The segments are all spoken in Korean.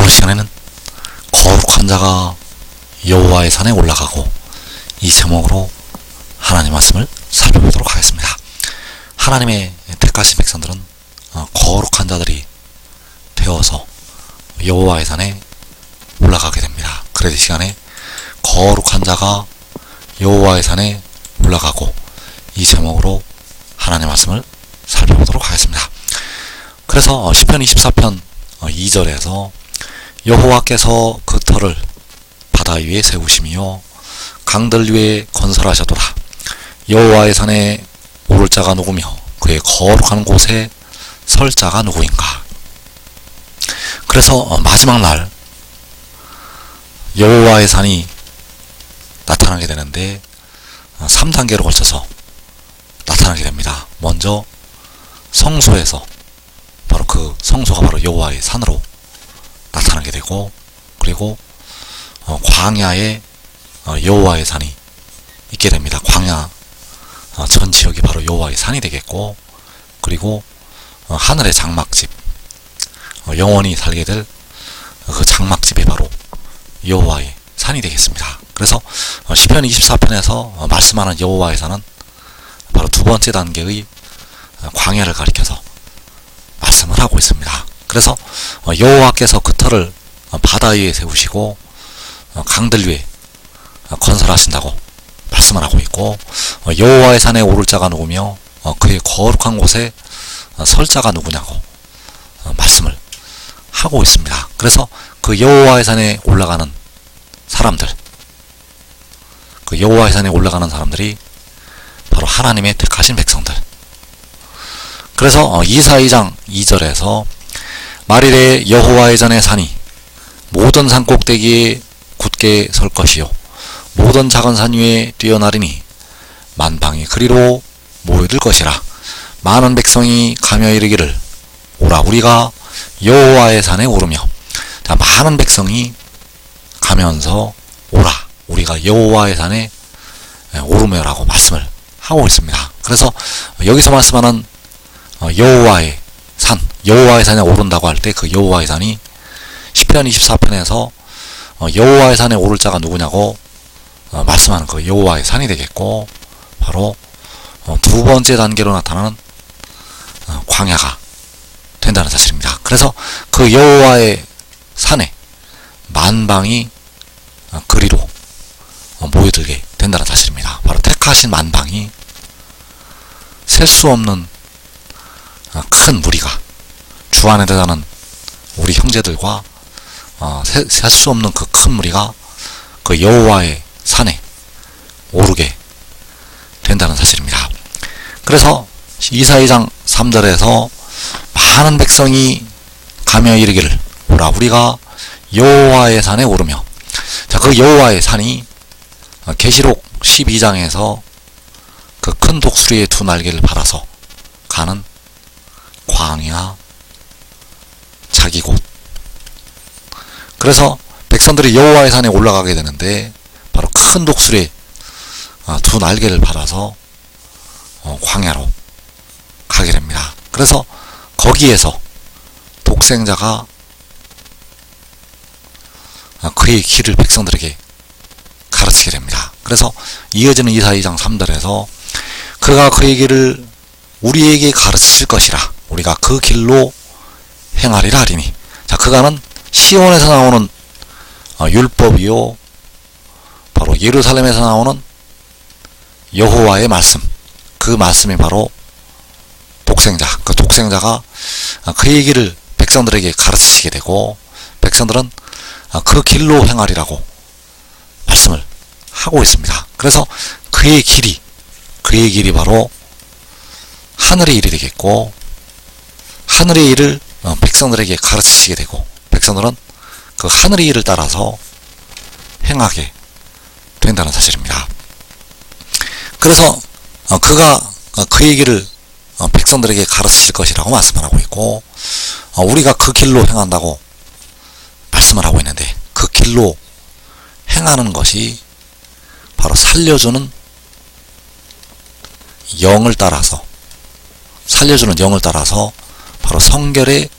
이번 시간에는 거룩한 자가 여호와의 산에 올라가고 이 제목으로 하나님 말씀을 살펴보도록 하겠습니다. 하나님의 택하신 백성들은 거룩한 자들이 되어서 여호와의 산에 올라가게 됩니다. 그래서 이 시간에 거룩한 자가 여호와의 산에 올라가고 이 제목으로 하나님 말씀을 살펴보도록 하겠습니다. 그래서 시편 24편 2절에서 여호와께서 그 터를 바다 위에 세우시며 강들 위에 건설하셨도다. 여호와의 산에 오를 자가 누구며 그의 거룩한 곳에 설 자가 누구인가. 그래서 마지막 날 여호와의 산이 나타나게 되는데 3단계로 걸쳐서 나타나게 됩니다. 먼저 성소에서 바로 그 성소가 바로 여호와의 산으로 나타나게 되고, 그리고 광야에 여호와의 산이 있게 됩니다. 광야 전 지역이 바로 여호와의 산이 되겠고, 그리고 하늘의 장막집, 영원히 살게 될 그 장막집이 바로 여호와의 산이 되겠습니다. 그래서 시편 24편에서 말씀하는 여호와의 산은 바로 두 번째 단계의 광야를 가리켜서 말씀을 하고 있습니다. 그래서 여호와께서 그 터를 바다 위에 세우시고 강들 위에 건설하신다고 말씀을 하고 있고, 여호와의 산에 오를 자가 누구며 그의 거룩한 곳에 설 자가 누구냐고 말씀을 하고 있습니다. 그래서 그 여호와의 산에 올라가는 사람들, 그 여호와의 산에 올라가는 사람들이 바로 하나님의 택하신 백성들. 그래서 이사 2장 2절에서 말일에 여호와의 전에 산이 모든 산 꼭대기에 굳게 설 것이요 모든 작은 산 위에 뛰어나리니 만방이 그리로 모여들 것이라. 많은 백성이 가며 이르기를 오라 우리가 여호와의 산에 오르며. 자, 많은 백성이 가면서 오라 우리가 여호와의 산에 오르며라고 말씀을 하고 있습니다. 그래서 여기서 말씀하는 여호와의 산, 여호와의 산에 오른다고 할 때 그 여호와의 산이 시편 24편에서 여호와의 산에 오를 자가 누구냐고 말씀하는 그 여호와의 산이 되겠고, 바로 두 번째 단계로 나타나는 광야가 된다는 사실입니다. 그래서 그 여호와의 산에 만방이 그리로 모여들게 된다는 사실입니다. 바로 택하신 만방이 셀 수 없는 큰 무리가, 주 안에 들어가는 우리 형제들과 셀 수 없는 그 큰 무리가 그 여호와의 산에 오르게 된다는 사실입니다. 그래서 이사 2장 3절에서 많은 백성이 가며 이르기를 오라 우리가 여호와의 산에 오르며. 자, 그 여호와의 산이 계시록 12장에서 그 큰 독수리의 두 날개를 받아서 가는 광야 자기 곳. 그래서 백성들이 여호와의 산에 올라가게 되는데 바로 큰 독수리의 두 날개를 받아서 광야로 가게 됩니다. 그래서 거기에서 독생자가 그의 길을 백성들에게 가르치게 됩니다. 그래서 이어지는 이사 2장 3절에서 그가 그의 길을 우리에게 가르치실 것이라 우리가 그 길로 행하리라 하리니. 자, 그가는 시온에서 나오는 율법이요 바로 예루살렘에서 나오는 여호와의 말씀, 그 말씀이 바로 독생자, 그 독생자가 그의 길을 백성들에게 가르치시게 되고, 백성들은 그 길로 행하리라고 말씀을 하고 있습니다. 그래서 그의 길이 바로 하늘의 일이 되겠고, 하늘의 일을 백성들에게 가르치시게 되고, 백성들은 그 하늘의 일을 따라서 행하게 된다는 사실입니다. 그래서 그가 그의 길을 백성들에게 가르치실 것이라고 말씀을 하고 있고, 우리가 그 길로 행한다고 말씀을 하고 있는데, 그 길로 행하는 것이 바로 살려주는 영을 따라서 바로 성결의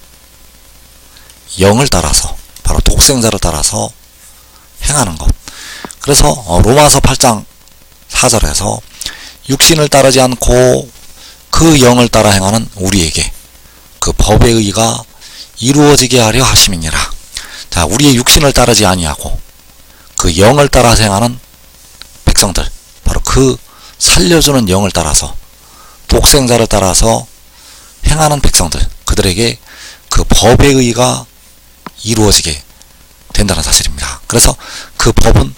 영을 따라서 바로 독생자를 따라서 행하는 것. 그래서 로마서 8장 4절에서 육신을 따르지 않고 그 영을 따라 행하는 우리에게 그 법의 의가 이루어지게 하려 하심이니라. 자, 우리의 육신을 따르지 아니하고 그 영을 따라 행하는 백성들, 바로 그 살려주는 영을 따라서 독생자를 따라서 행하는 백성들, 그들에게 그 법의 의가 이루어지게 된다는 사실입니다. 그래서 그 법은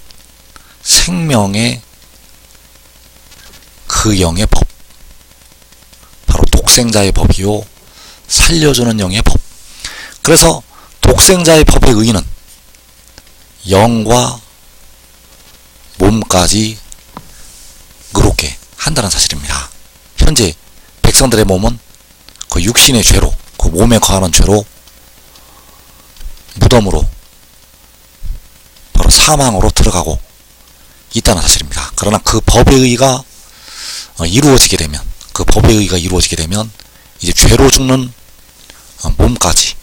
생명의 그 영의 법, 바로 독생자의 법이요 살려주는 영의 법. 그래서 독생자의 법의 의는 영과 몸까지 의롭게 한다는 사실입니다. 현재 백성들의 몸은 그 육신의 죄로, 그 몸에 거하는 죄로 무덤으로 바로 사망으로 들어가고 있다는 사실입니다. 그러나 그 법의 의가 이루어지게 되면, 그 법의 의가 이루어지게 되면 이제 죄로 죽는 몸까지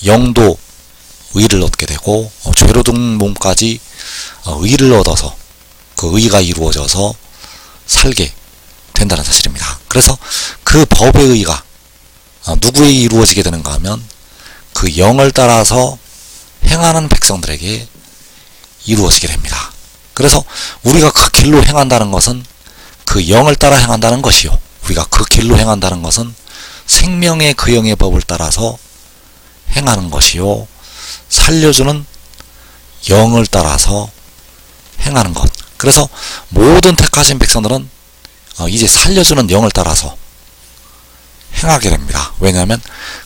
영도 의를 얻게 되고 죄로 죽는 몸까지 의를 얻어서 그 의가 이루어져서 살게 된다는 사실입니다. 그래서 그 법의 의가 누구에게 이루어지게 되는가 하면 그 영을 따라서 행하는 백성들에게 이루어지게 됩니다. 그래서 우리가 그 길로 행한다는 것은 그 영을 따라 행한다는 것이요, 우리가 그 길로 행한다는 것은 생명의 그 영의 법을 따라서 행하는 것이요, 살려주는 영을 따라서 행하는 것. 그래서 모든 택하신 백성들은 이제 살려주는 영을 따라서 행하게 됩니다. 왜냐하면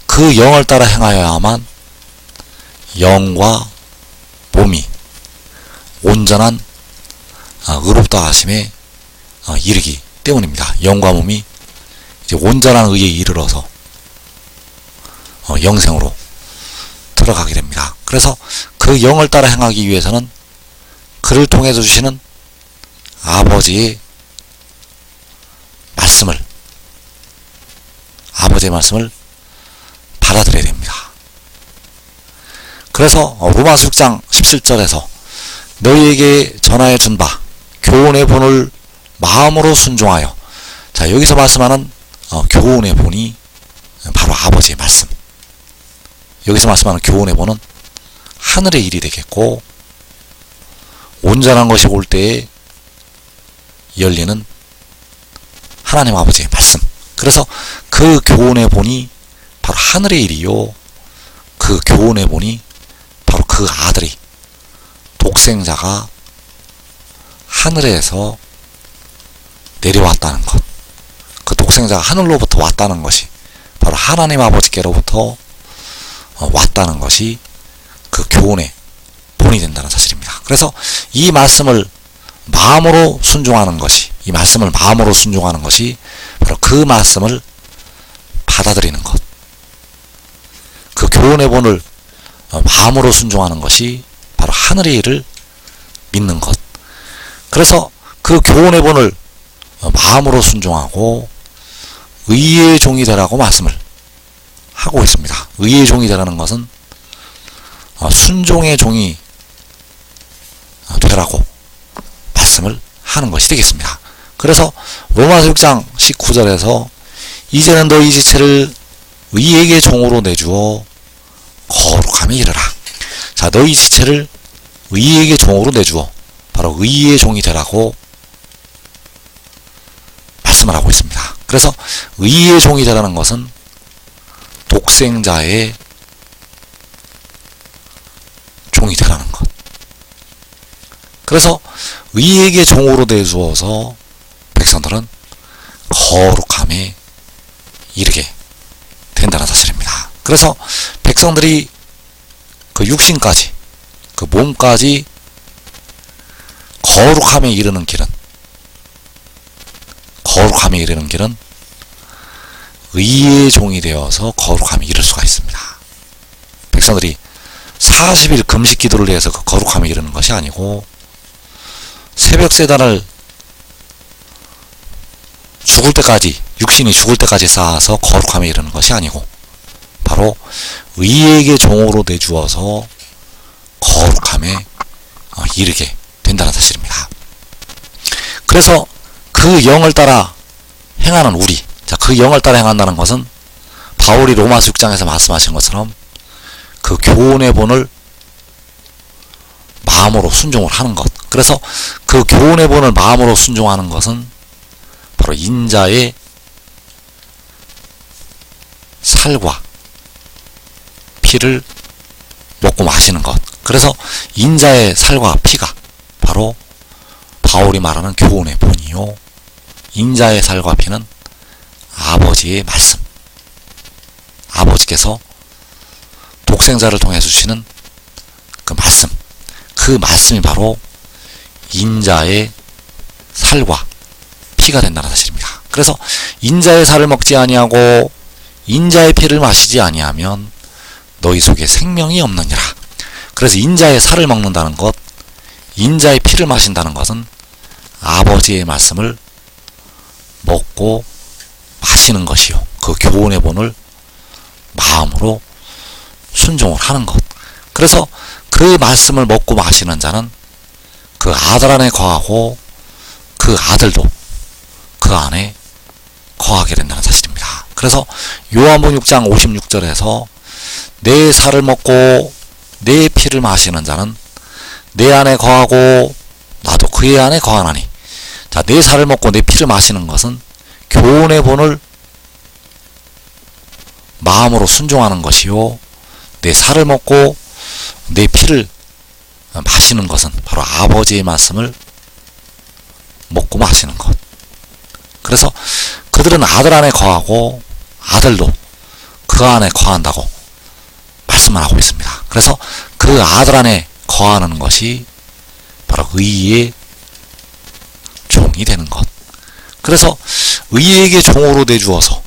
그 영을 따라 행하여야만 영과 몸이 온전한 의롭다 하심에 이르기 때문입니다. 영과 몸이 이제 온전한 의에 이르러서 영생으로 들어가게 됩니다. 그래서 그 영을 따라 행하기 위해서는 그를 통해서 주시는 아버지의 말씀을 받아들여야 됩니다. 그래서 로마서 6장 17절에서 너희에게 전하여 준 바 교훈의 본을 마음으로 순종하여, 자, 여기서 말씀하는 교훈의 본이 바로 아버지의 말씀. 여기서 말씀하는 교훈의 본은 하늘의 일이 되겠고, 온전한 것이 올 때에 열리는 하나님 아버지의 말씀. 그래서 그 교훈의 본이 바로 하늘의 일이요, 그 교훈의 본이 바로 그 아들이, 독생자가 하늘에서 내려왔다는 것, 그 독생자가 하늘로부터 왔다는 것이 바로 하나님 아버지께로부터 왔다는 것이 그 교훈의 본이 된다는 사실입니다. 그래서 이 말씀을 마음으로 순종하는 것이, 이 말씀을 마음으로 순종하는 것이 바로 그 말씀을 받아들이는 것, 그 교훈의 본을 마음으로 순종하는 것이 바로 하늘의 일을 믿는 것. 그래서 그 교훈의 본을 마음으로 순종하고 의의 종이 되라고 말씀을 하고 있습니다. 의의 종이 되라는 것은 순종의 종이 되라고 말씀을 하는 것이 되겠습니다. 그래서 로마서 6장 19절에서 이제는 너희 지체를 의에게 종으로 내주어 거룩함에 이르라. 자, 너희 지체를 의에게 종으로 내주어 바로 의의 종이 되라고 말씀을 하고 있습니다. 그래서 의의 종이 되라는 것은 독생자의 종이 되라는 것. 그래서 의에게 종으로 내주어서 백성들은 거룩함에 이르게 된다는 사실입니다. 그래서 백성들이 그 육신까지, 그 몸까지 거룩함에 이르는 길은 의의 종이 되어서 거룩함에 이를 수가 있습니다. 백성들이 40일 금식 기도를 해서 그 거룩함에 이르는 것이 아니고, 새벽 세단을 죽을 때까지, 육신이 죽을 때까지 쌓아서 거룩함에 이르는 것이 아니고, 바로 의에게 종으로 내주어서 백성들이 거룩함에 이르는 것이 되겠습니다. 그래서 백성들이 그 육신까지, 그 몸까지 거룩함에 이르는 길은 의의 종이 되어서 거룩함에 이르는 것이 아니고, 새벽 세단을 죽을 때까지, 육신이 죽을 때까지 쌓아서 거룩함에 이르는 것이 아니고, 바로 의에게 종으로 내주어서 거룩함에 이르게 된다는 사실입니다. 그래서 그 영을 따라 행하는 우리, 자, 그 영을 따라 행한다는 것은 바울이 로마서 6장에서 말씀하신 것처럼 그 교훈의 본을 마음으로 순종을 하는 것. 그래서 그 교훈의 본을 마음으로 순종하는 것은 바로 인자의 살과 피를 먹고 마시는 것. 그래서 인자의 살과 피가 바로 바울이 말하는 교훈의 본이요, 인자의 살과 피는 아버지의 말씀, 아버지께서 독생자를 통해 주시는 그 말씀, 그 말씀이 바로 인자의 살과 피가 된다는 사실입니다. 그래서 인자의 살을 먹지 아니하고 인자의 피를 마시지 아니하면 너희 속에 생명이 없느니라. 그래서 인자의 살을 먹는다는 것, 인자의 피를 마신다는 것은 아버지의 말씀을 먹고 마시는 것이요, 그 교훈의 본을 마음으로 순종을 하는 것. 그래서 그 말씀을 먹고 마시는 자는 그 아들 안에 거하고 그 아들도 그 안에 거하게 된다는 사실입니다. 그래서 요한복음 6장 56절에서 내 살을 먹고 내 피를 마시는 자는 내 안에 거하고 나도 그의 안에 거하나니. 자, 내 살을 먹고 내 피를 마시는 것은 교훈의 본을 마음으로 순종하는 것이요, 내 살을 먹고 내 피를 마시는 것은 바로 아버지의 말씀을 먹고 마시는 것. 그래서 그들은 아들 안에 거하고 아들도 그 안에 거한다고 말씀을 하고 있습니다. 그래서 그 아들 안에 거하는 것이 바로 의의 종이 되는 것. 그래서 의에게 종으로 내주어서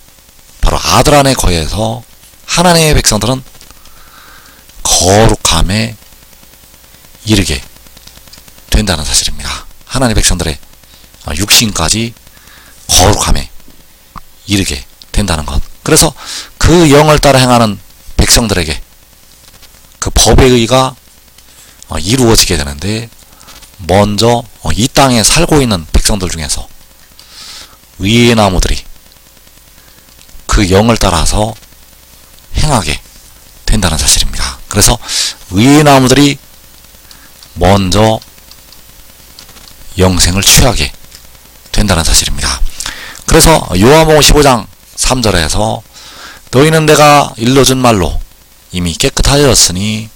바로 아들 안에 거해서 하나님의 백성들은 거룩함에 이르게 된다는 사실입니다. 하나님의 백성들의 육신까지 거룩함에 이르게 된다는 것. 그래서 그 영을 따라 행하는 백성들에게 그 법의 의가 이루어지게 되는데, 먼저 이 땅에 살고 있는 백성들 중에서 의의 나무들이 그 영을 따라서 행하게 된다는 사실입니다. 그래서 의의 나무들이 먼저 영생을 취하게 된다는 사실입니다. 그래서 요한복음 15장 3절에서 너희는 내가 일러준 말로 이미 깨끗하였으니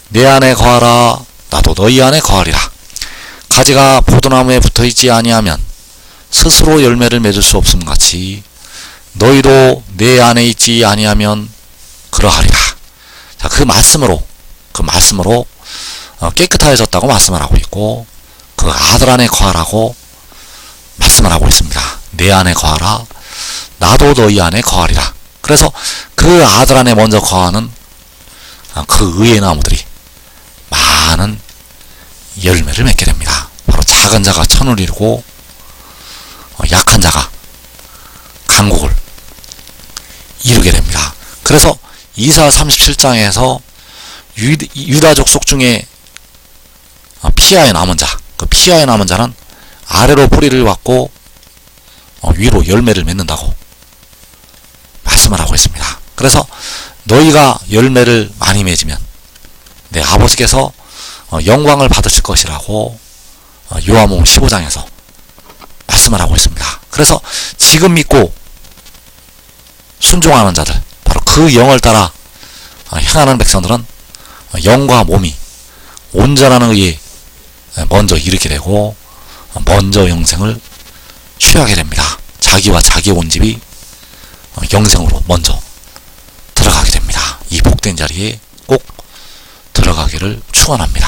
내 안에 거하라, 나도 너희 안에 거하리라. 가지가 포도나무에 붙어있지 아니하면 스스로 열매를 맺을 수 없음 같이 너희도 내 안에 있지 아니하면 그러하리라. 자, 그 말씀으로 깨끗하여졌다고 말씀을 하고 있고, 그 아들 안에 거하라고 말씀을 하고 있습니다. 내 안에 거하라, 나도 너희 안에 거하리라. 그래서 그 아들 안에 먼저 거하는 그 의의 나무들이 많은 열매를 맺게 됩니다. 바로 작은 자가 천을 이루고 약한 자가 강국을 이루게 됩니다. 그래서 이사 37장에서 유다족 속 중에 피아에 남은 자, 그 피아에 남은 자는 아래로 뿌리를 받고 위로 열매를 맺는다고 말씀을 하고 있습니다. 그래서 너희가 열매를 많이 맺으면 내 아버지께서 영광을 받으실 것이라고 요한복음 15장에서 말씀을 하고 있습니다. 그래서 지금 믿고 순종하는 자들, 바로 그 영을 따라 행하는 백성들은 영과 몸이 온전한 의에 먼저 이르게 되고 먼저 영생을 취하게 됩니다. 자기와 자기의 온 집이 영생으로 먼저 들어가게 됩니다. 이 복된 자리에 꼭 들어가기를 축원합니다.